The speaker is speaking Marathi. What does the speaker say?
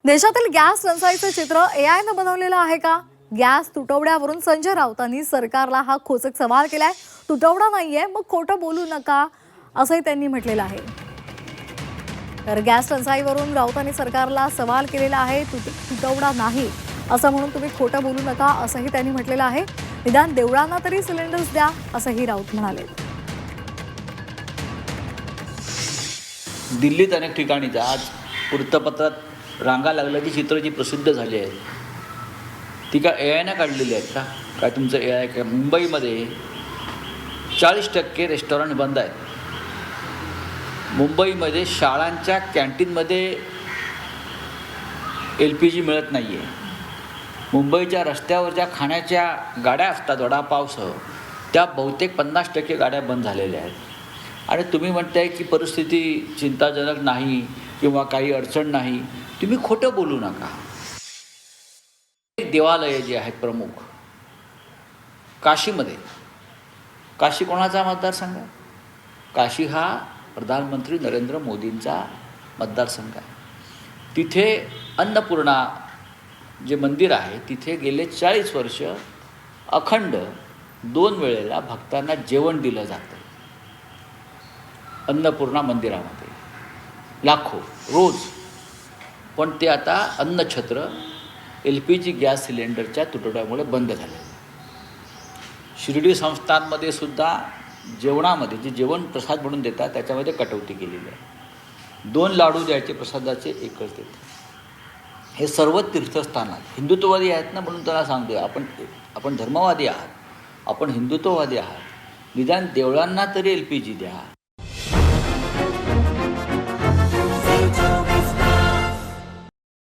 देशातील गॅस टंचाईचे चित्र एआयनं बनवलेलं आहे का? गॅस तुटवड्यावरून संजय राऊतांनी सरकारला हा खोचक सवाल केलाय. तुटवडा नाहीये मग खोटं बोलू नका असंही त्यांनी म्हटलेलं आहे. तर गॅस टंचाईवरून राऊतांनी सरकारला सवाल केलेला आहे. तुटवडा नाही असं म्हणून तुम्ही खोटं बोलू नका असंही त्यांनी म्हटलेलं आहे. निदान देवळांना तरी सिलेंडर्स द्या असंही राऊत म्हणाले. दिल्लीत अनेक ठिकाणी आज वृत्तपत्रात रांगा लागल्याची चित्र जी प्रसिद्ध झाली आहेत ती का एआयनं काढलेली आहेत का? काय तुमचं एआय काय? मुंबईमध्ये 40% रेस्टॉरंट बंद आहेत. मुंबईमध्ये शाळांच्या कॅन्टीनमध्ये LPG मिळत नाही आहे. मुंबईच्या रस्त्यावरच्या खाण्याच्या गाड्या असतात वडापावसह, त्या बहुतेक 50% गाड्या बंद झालेल्या आहेत. आणि तुम्ही म्हणताय की परिस्थिती चिंताजनक नाही किंवा काही अडचण नाही. तुम्ही खोटं बोलू नका. देवालये जी आहेत प्रमुख काशीमध्ये, काशी कोणाचा मतदारसंघ आहे? काशी हा प्रधानमंत्री नरेंद्र मोदींचा मतदारसंघ आहे. तिथे अन्नपूर्णा जे मंदिर आहे तिथे गेले 40 वर्ष अखंड 2 वेळेला भक्तांना जेवण दिलं जातं. अन्नपूर्णा मंदिरामध्ये लाखो रोज. पण ते आता अन्नछत्र LPG गॅस सिलेंडरच्या तुटवड्यामुळे बंद झाले. शिर्डी संस्थांमध्ये सुद्धा जेवणामध्ये जे जेवण प्रसाद म्हणून देतात त्याच्यामध्ये कटौती केलेली आहे. 2 लाडू द्यायचे प्रसादाचे, एकच देते. हे सर्व तीर्थस्थानात हिंदुत्ववादी आहेत ना, म्हणून त्याला सांगतोय आपण धर्मवादी आहात, आपण हिंदुत्ववादी आहात. निदान देवळांना तरी LPG द्या.